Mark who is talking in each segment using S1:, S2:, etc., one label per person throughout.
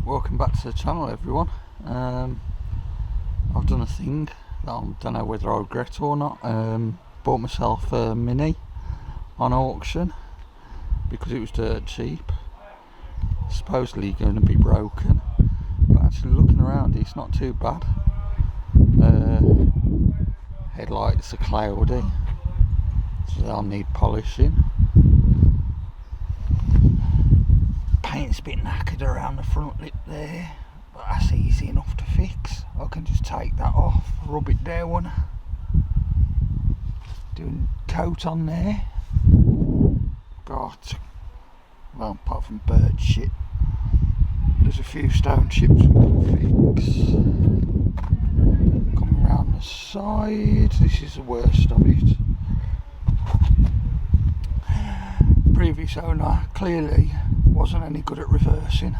S1: Welcome back to the channel, everyone. I've done a thing that I don't know whether I regret or not. Bought myself a Mini on auction because it was dirt cheap. Supposedly going to be broken, but actually looking around it's not too bad. Headlights are cloudy, so they'll need polishing. Paint's a bit knackered around the front lip there, but that's easy enough to fix. I can just take that off, rub it down, do a coat on there. Got, well, apart from bird shit, there's a few stone chips we can fix. Coming around the side, this is the worst of it. Previous owner clearly wasn't any good at reversing.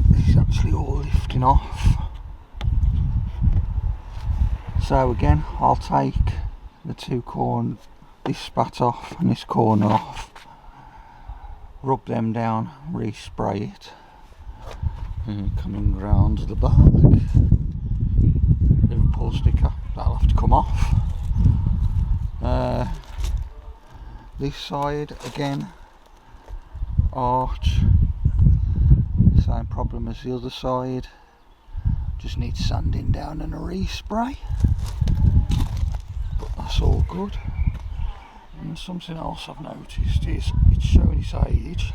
S1: This is actually all lifting off. So again, I'll take the two corners, this spat off and this corner off, rub them down, respray it, and coming round the back, Liverpool sticker, that'll have to come off. This side again, arch, same problem as the other side, just needs sanding down and a respray, but that's all good. And something else I've noticed is it's showing its age.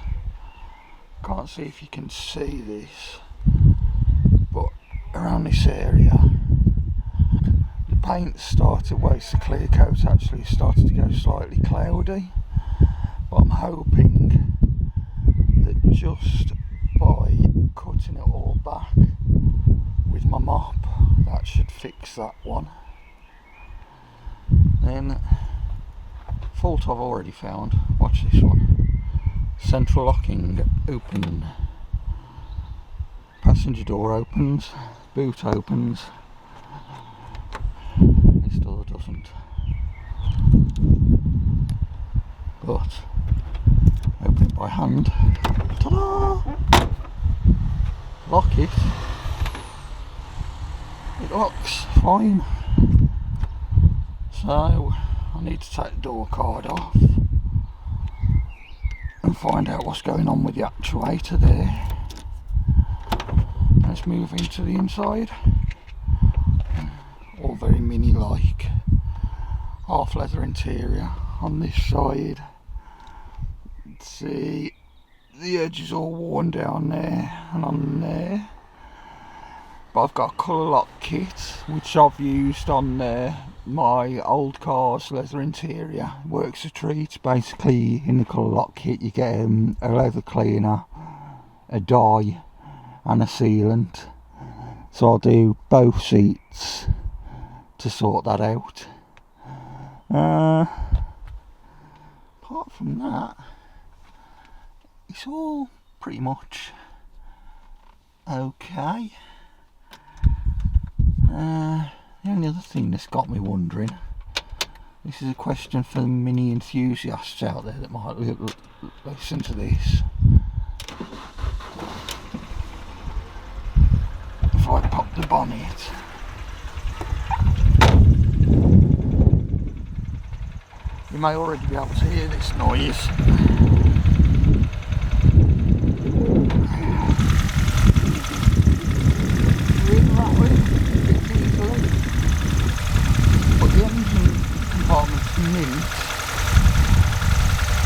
S1: Can't see if you can see this, but around this area the paint started, well, it's the clear coat actually started to go slightly cloudy, but I'm hoping that just by cutting it all back with my mop, that should fix that one. Then fault I've already found, watch this one. Central locking open, passenger door opens, boot opens, this door doesn't, but open it by hand, ta-da! Lock it, it locks fine. So I need to take the door card off and find out what's going on with the actuator there. Let's move into the inside. All very mini like, half leather interior on this side. See, the edge is all worn down there and on there, but I've got a colour lock kit which I've used on my old car's leather interior. Works a treat. Basically in the colour lock kit you get a leather cleaner, a dye and a sealant, so I'll do both seats to sort that out. Apart from that, it's all pretty much okay. The only other thing that's got me wondering, this is a question for the Mini enthusiasts out there that might listen to this. If I pop the bonnet, you may already be able to hear this noise.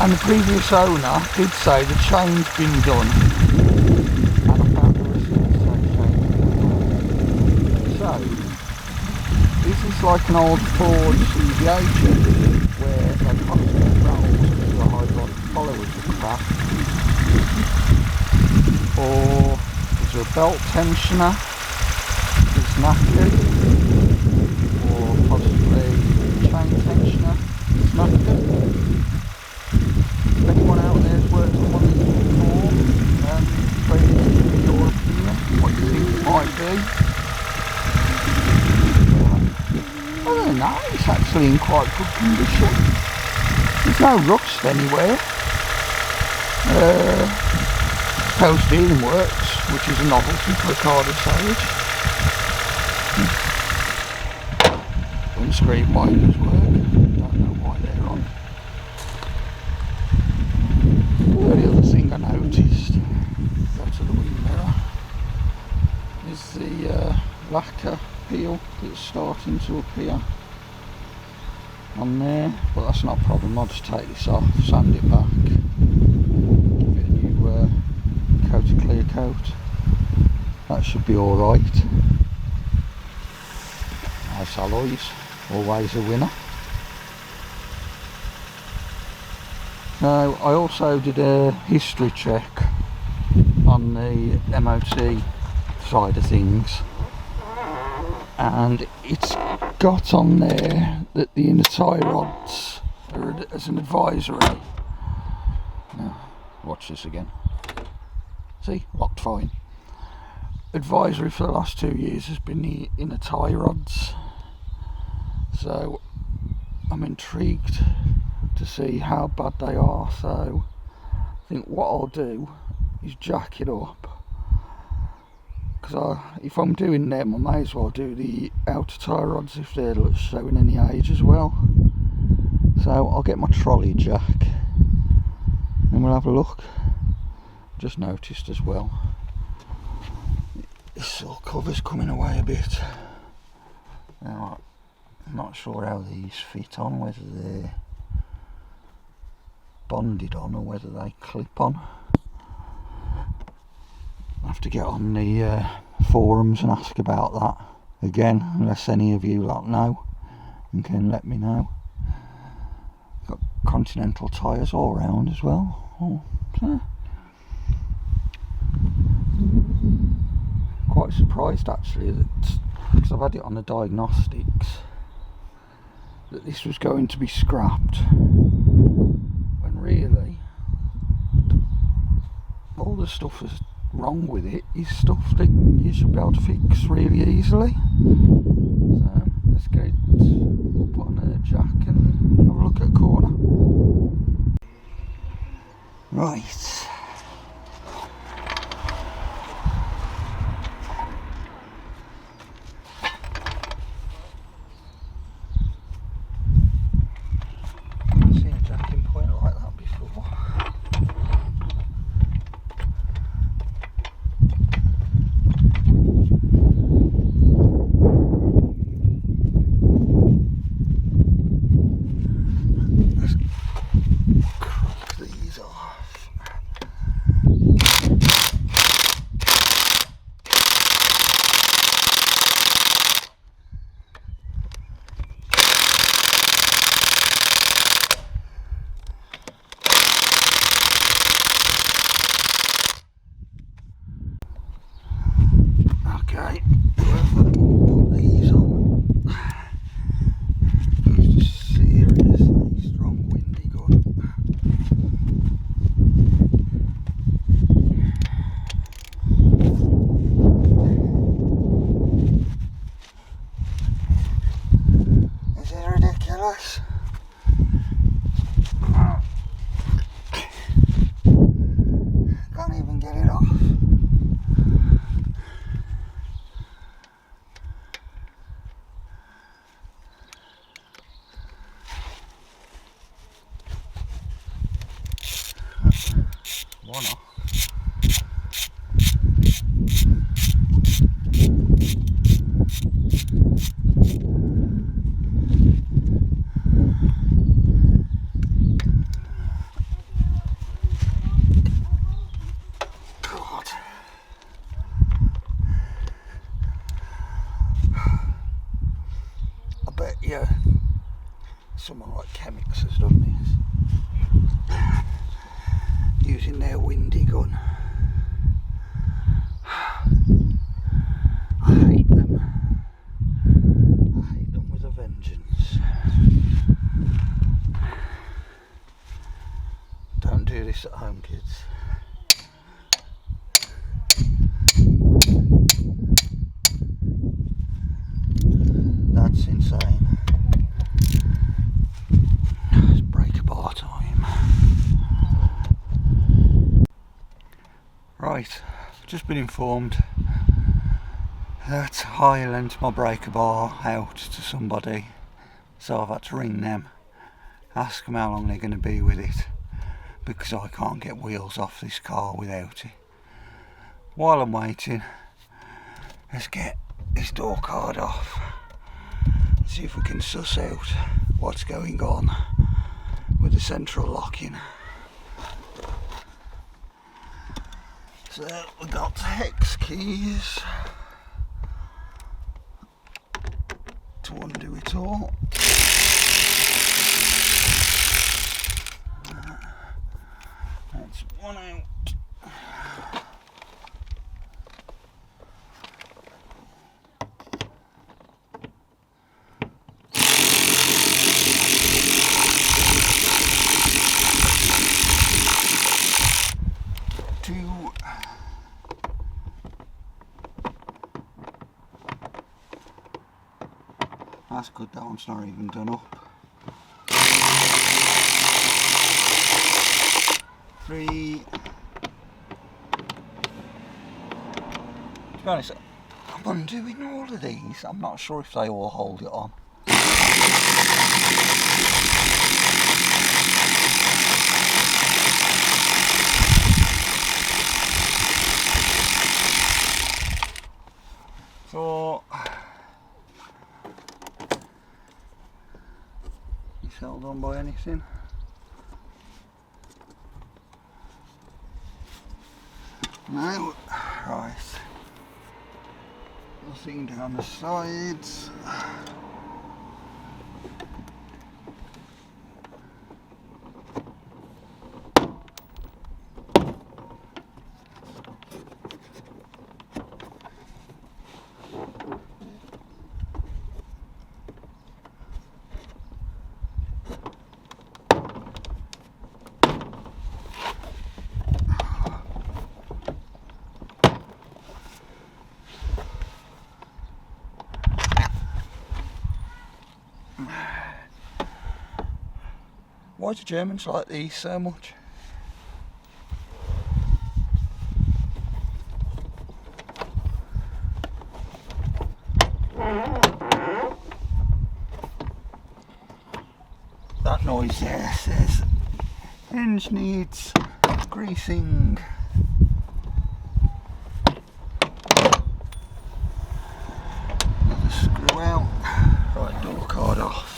S1: And the previous owner did say the chain's been done, and I found the receipt saying chain's been done. So this is like an old Ford CVA where they constantly roll to the hydraulic followers of the back, or is there a belt tensioner that's knackered, or possibly a chain tensioner that's knackered. If anyone out there has worked on one of these before, please give me your opinion, what you think it might be. Other than that, it's actually in quite good condition. There's no rust anywhere. Power steering works. which is a novelty for a car this age. Windscreen wipers work, don't know why they're on. The only other thing I noticed, go to the wing mirror, is the lacquer peel that's starting to appear on there, but that's not a problem. I'll just take this off, sand it back, give it a new coat of clear coat. That should be alright. Nice alloys, always a winner. Now, I also did a history check on the MOT side of things, and it's got on there that the inner tyre rods are as an advisory. Now, watch this again. See, locked fine. Advisory for the last 2 years has been the inner tyre rods. So I'm intrigued to see how bad they are. So I think what I'll do is jack it up, because if I'm doing them, I may as well do the outer tyre rods if they're showing any age as well. So I'll get my trolley jack and we'll have a look. Just noticed as well, this silk cover's coming away a bit. Now, I'm not sure how these fit on, whether they're bonded on or whether they clip on. I'll have to get on the forums and ask about that again, unless any of you lot know and can let me know. Got Continental tyres all round as well. Oh, so. Quite surprised actually that, because I've had it on the diagnostics, that this was going to be scrapped, when really all the stuff that's wrong with it is stuff that you should be able to fix really easily. So let's get it put on a jack and have a look at a corner. Right. Okay, put these on. It's a seriously strong windy gun. Is it ridiculous? Can't even get it off. One off. God. I bet you someone like Chemics has done this, using their windy gun. I hate them. I hate them with a vengeance. Don't do this at home, kids. That's insane. It's break bar time. Right, just been informed that I lent my breaker bar out to somebody, so I've had to ring them, ask them how long they're going to be with it, because I can't get wheels off this car without it. While I'm waiting, let's get this door card off, see if we can suss out what's going on with the central locking. So we've got hex keys to undo it all. That's one out. That's good, that one's not even done up. 3. To be honest, I'm undoing all of these. I'm not sure if they all hold it on. So it's held on by anything. No, right. Nothing down the sides. Why do Germans like these so much? That noise there says hinge needs greasing. Another screw out. Right, door card off.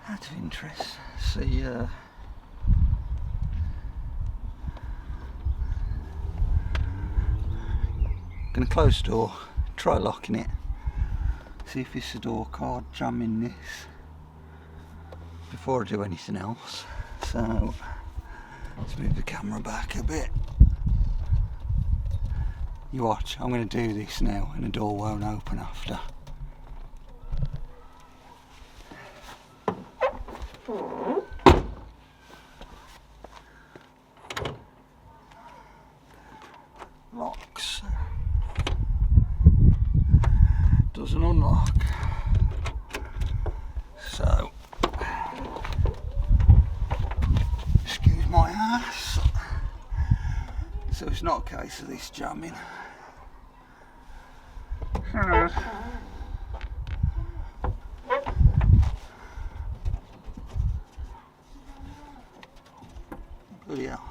S1: Out of interest, see gonna close the door, try locking it, see if it's a door card, jam in this before I do anything else. So let's move the camera back a bit. You watch, I'm going to do this now and the door won't open after. Locks. Doesn't unlock. So, excuse my ass. So it's not a case of this jamming. Bloody hell.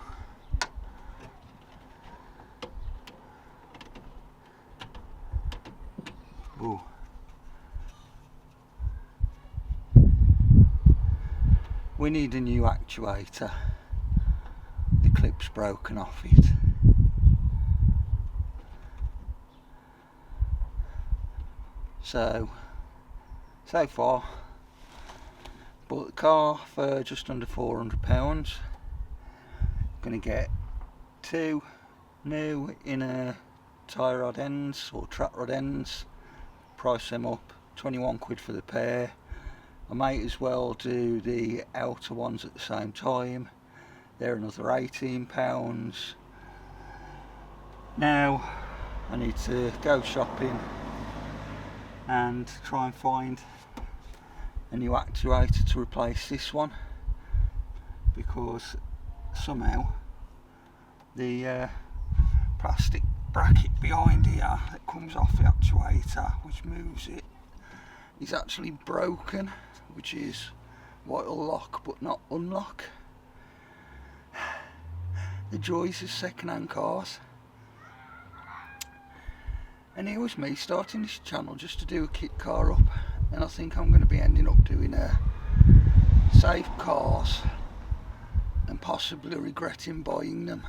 S1: Ooh. We need a new actuator. The clip's broken off it. So far, bought the car for just under £400. Gonna get 2 new inner tie rod ends or track rod ends. Price them up, 21 quid for the pair. I might as well do the outer ones at the same time. They're another £18. Now I need to go shopping and try and find a new actuator to replace this one, because somehow the plastic bracket behind here that comes off the actuator, which moves it, is actually broken, which is what it'll lock but not unlock. The joys of second-hand cars. And here was me starting this channel just to do a kit car up, and I think I'm going to be ending up doing safe cars and possibly regretting buying them.